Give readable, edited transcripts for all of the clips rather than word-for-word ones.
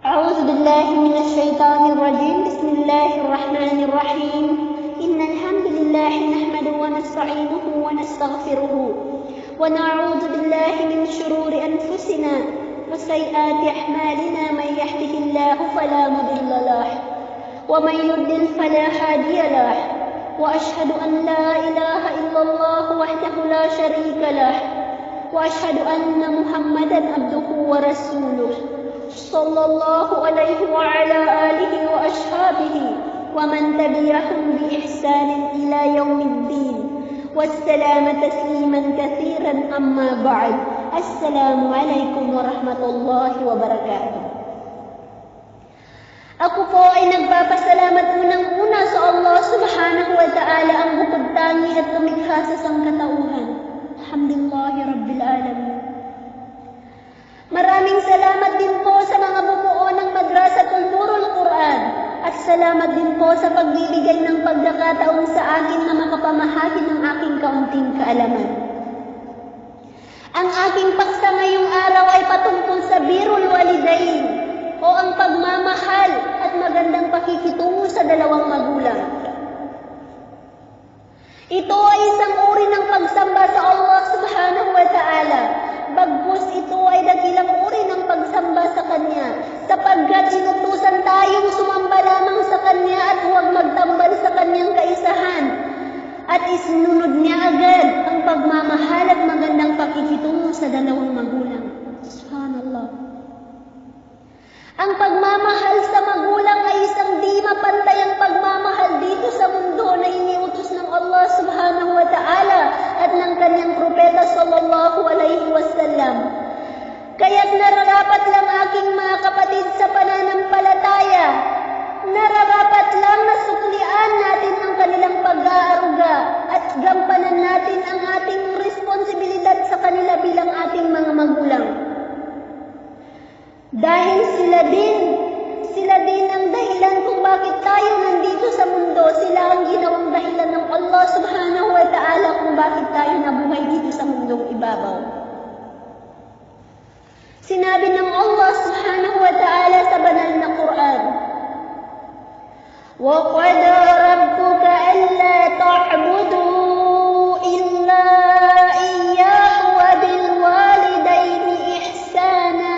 أعوذ بالله من الشيطان الرجيم. بسم الله الرحمن الرحيم. إن الحمد لله نحمده ونستعينه ونستغفره ونعوذ بالله من شرور أنفسنا وسيئات أعمالنا. من يهده الله فلا مضل له ومن يضلل فلا هادي له وأشهد أن لا إله إلا الله وحده لا شريك له وأشهد أن محمدا عبده ورسوله صلى الله عليه وعلى آله وأصحابه ومن تبعهم بإحسان إلى يوم الدين والسلام تسليما كثيرا. أما بعد. السلام عليكم ورحمة الله وبركاته. Ako po ay nagpapasalamat unang-una sa Allah subhanahu wa ta'ala, ang bukod tangi at lumikha sa sangkatauhan. Alhamdulillahi Rabbil Alamin. Maraming salamat din po sa mga bumuo ng Madrasatul Nurul Quran at salamat din po sa pagbibigay ng pagkakataon sa akin na makapamahagi ng aking kaunting kaalaman. Ang aking paksa ngayong araw ay patungkol sa birrul walidain o ang pagmamahal at magandang pakikitungo sa dalawang magulang. Ito ay isang uri ng pagsamba sa Allah subhanahu wa ta'ala. Bagkus ito ay dakilang uri ng pagsamba sa Kanya, sapagkat inutusan tayong sumamba lamang sa Kanya at huwag magtambal sa Kanyang kaisahan. At isinunod niya agad ang pagmamahal at magandang pakikitungo sa dalawang magulang. Subhanallah. Ang pagmamahal sa magulang ay isang di mapantayang pagmamahal dito sa mundo na iniutos ng Allah subhanahu wa ta'ala at ng kanyang propeta sallallahu alaihi wasallam. Kaya't nararapat lang aking mga kapatid sa pananampalataya, nararapat lang na suklian natin ang kanilang pag-aaruga at gampanan natin ang ating responsibilidad sa kanila bilang ating mga magulang. Dahil sila din ang dahilan kung bakit tayo nandito sa mundo. Sila ang ginawang dahilan ng Allah subhanahu wa ta'ala kung bakit tayo nabuhay dito sa mundong ibabaw. Sinabi ng Allah subhanahu wa ta'ala sa banal na Quran, وَقَضَى رَبُّكَ أَلَّا تَعْبُدُوا إِلَّا إِيَّاهُ وَبِالْوَالِدَيْنِ إِحْسَانًا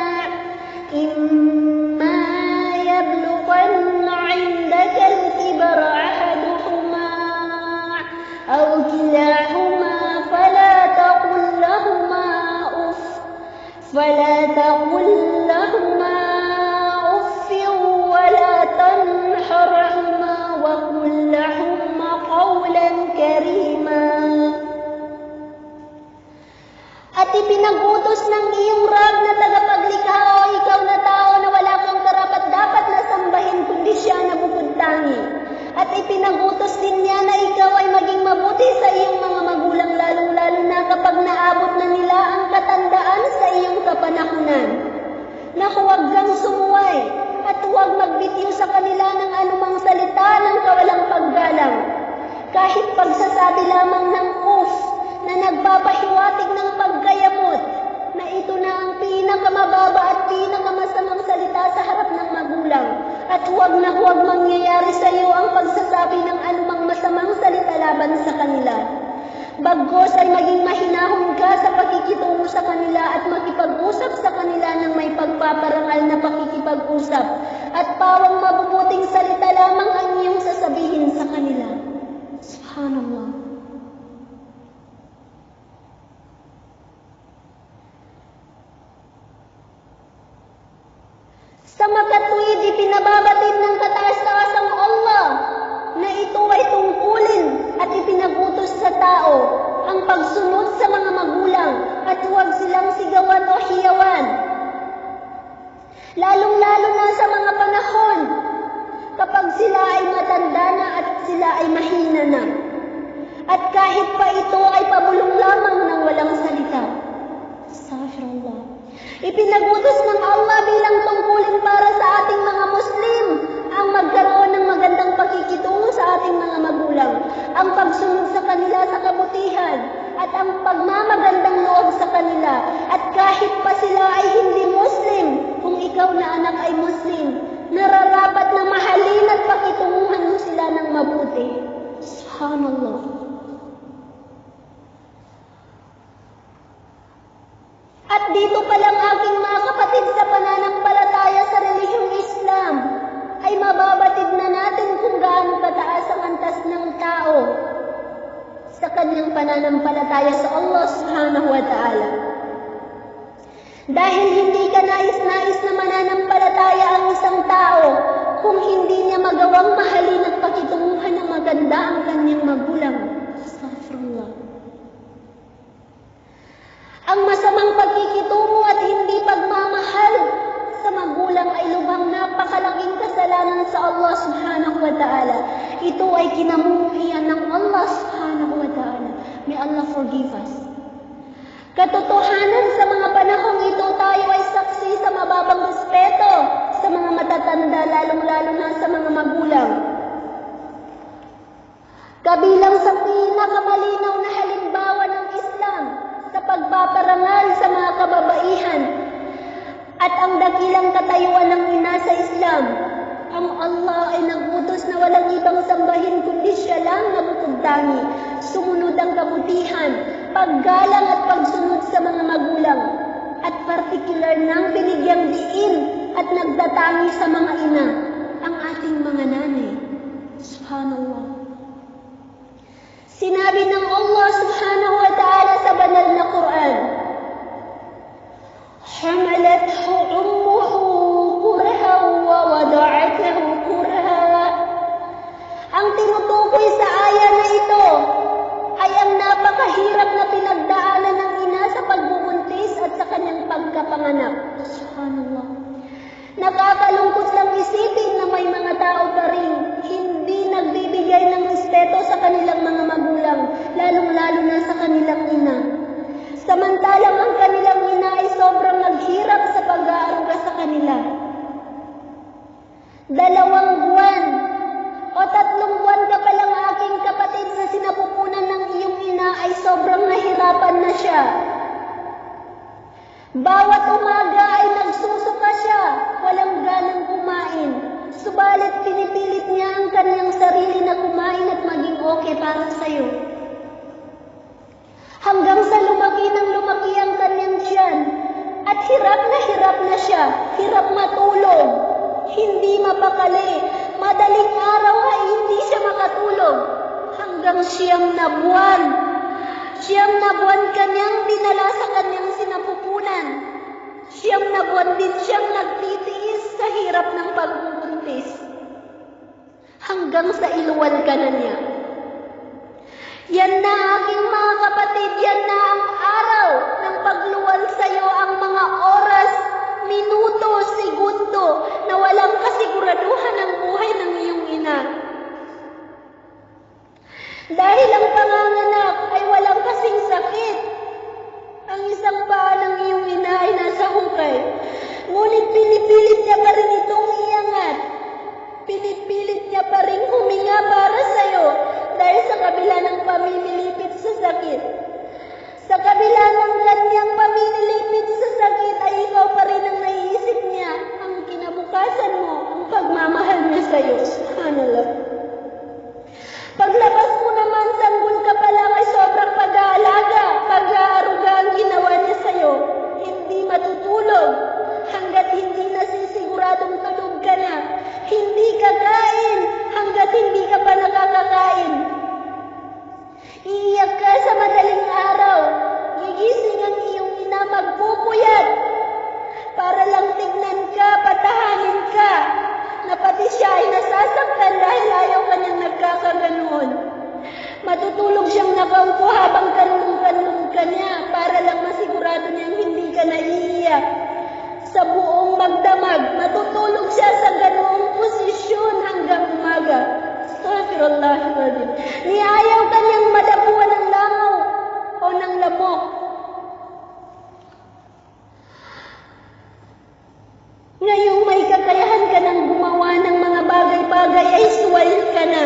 إِمَّا يَبْلُغَنَّ عِندَكَ الْكِبَرَ أَحَدُهُمَا أَوْ كِلَاهُمَا فَلَا تَقُل لَّهُمَا أُفٍّ وَلَا تَنْهَرْهُمَا وَقُل لَّهُمَا قَوْلًا كَرِيمًا. At ipinag-utos ng iyong Rab na tagapaglikha o ikaw na tao na wala kang karapat-dapat na sambahin kundi siya na bukod tangi. At ipinag-utos din niya na ikaw ay maging mabuti sa iyong mga magulang, lalong-lalo na kapag naabot na nila ang katandaan sa iyong kapanahunan. Na huwag kang sumuway at huwag magbitiw sa kanila ng anumang salita ng kawalang paggalang. Kahit pagsasabi lamang ng "uf" na nagpapahiwatig ng pagkayamot, na ito na ang pinakamababa at pinakamasamang salita sa harap ng magulang. At huwag na huwag mangyayari sa iyo ang pagsasabi ng anumang masamang salita laban sa kanila. Bagkus ay maging mahinahon ka sa pakikitungo sa kanila at makipag-usap sa kanila ng may pagpaparangal na pakikipag-usap. At pawang mabubuting salita lamang ang iyong sasabihin sa kanila. Subhanallah. Sa makatuwid, ipinababatid ng kataas-taasang Allah na ito ay tungkulin at ipinagutos sa tao ang pagsunod sa mga magulang at huwag silang sigawan o hiyawan. Lalong-lalo na sa mga panahon kapag sila ay matanda na at sila ay mahina na. At kahit pa ito ay pabulong lamang ng walang salita. Astaghfirullah. Ipinagutos ng Allah bilang tungkulin para sa ating mga Muslim ang magkaroon ng magandang pakikitungo sa ating mga magulang, ang pagsunod sa kanila sa kabutihan, at ang pagmamagandang loob sa kanila. At kahit pa sila ay hindi Muslim, kung ikaw na anak ay Muslim, mabuti. Subhanallah. At dito pa lang aking mga kapatid sa pananampalataya sa relihiyong Islam, ay mababatid na natin kung gaano kataas ang antas ng tao sa kanyang pananampalataya sa Allah subhanahu wa ta'ala. Dahil hindi ka nais-nais na mananampalataya ang isang tao kung hindi niya magawang mahalin at pakitunguhan ng maganda ang kanyang magulang. Astaghfirullah. Ang masamang pagkikitungo at hindi pagmamahal sa magulang ay lubhang napakalaking kasalanan sa Allah subhanahu wa ta'ala. Ito ay kinamumuhian ng Allah subhanahu wa ta'ala. May Allah forgive us. Katotohanan sa mga panahong ito, tayo ay saksi sa mababang respeto sa mga matatanda, lalong-lalo na sa mga magulang. Kabilang sa pinakamalinaw na halimbawa ng Islam sa pagpaparangal sa mga kababaihan at ang dakilang katayuan ng ina sa Islam, ang Allah ay nagutos na walang ibang sambahin kundi Siya lang na bukod-tangi, sumunod ang kabutihan, paggalang at pagsunod sa mga magulang, at partikular nang binigyang diin at nagdatangi sa mga ina, ang ating mga nanay. Subhanallah. Sinabi ng Allah subhanahu wa ta'ala sa banal na Quran, حَمَلَتْهُ أُمُّهُ كُرْهًا وَوَضَعَتْهُ كُرْهًا. Ang tinutukoy sa aya na ito ay ang napakahirap na pinagdaanan ng ina sa pagbubuntis at sa kanyang pagkapanganak. Subhanallah. Nakakalungkot lang isipin na may mga tao pa rin hindi nagbibigay ng respeto sa kanilang mga magulang, lalong-lalo na sa kanilang ina. Samantalang ang kanilang ina ay sobrang naghirap sa pag-aaruga sa kanila. 2 buwan o 3 buwan ka pa lang aking kapatid sa sinapupunan ng iyong ina ay sobrang nahirapan na siya. Bawat umaga ay nagsusuka siya, walang ganang kumain. Subalit pinipilit niya ang kanyang sarili na kumain at maging okay para sa'yo. Hanggang sa lumaki ng lumaki ang kanyang tiyan. At hirap na siya, hirap matulog, hindi mapakali. Madaling araw ay hindi siya makatulog. Hanggang 9 na buwan. 9 na buwan kanyang dinala sa kanyang sinapupunan. 9 na buwan din siyang nagtitiis sa hirap ng pagbubuntis. Hanggang sa iluwal ka na niya. Yan na aking mga kapatid, yan na ang araw ng pagluwal sa iyo, ang mga oras, minuto, segundo na walang kasiguraduhan ng buhay ng iyong ina. Dahil ang panganganak ay walang kasing sakit. Ang isang paa ng iyong ina ay nasa hukay. Ngunit pinipilit niya pa rin itong iangat. Pinipilit niya pa rin huminga para sa iyo dahil sa kabila ng pamimilipit sa sakit. Sa kabila ng kanyang pamimilipit sa sakit ay ikaw pa rin ang naiisip niya. Ang kinabukasan mo, ang pagmamahal niya sa iyo. Subhanallah. Paglabas mo naman, sanggol ka pa lang ay sobrang pag-aalaga, pag-aaruga ang ginawa niya sa iyo. Hindi matutulog hanggat hindi nasisiguradong tulog ka na. Hindi kakain hanggat hindi ka pa nakakakain. Iiyak ka sa madaling araw. Gigising ang iyong ina, magpupuyat para lang tignan ka, patahanin ka, na pati siya ay nasasaktan dahil ayaw ka niyang nagkakaganoon. Matutulog siyang nakaupo habang kanlong-kanlong ka niya para lang masigurado niyang hindi ka naiiyak. Sa buong magdamag, matutulog siya sa ganoong posisyon hanggang umaga. Astaghfirullahaladzim. Niayaw ka niyang madapuan ng langaw o ng lamok. Ngayong may kakayahan ka ng gumawa ng mga bagay-bagay ay suwal ka na.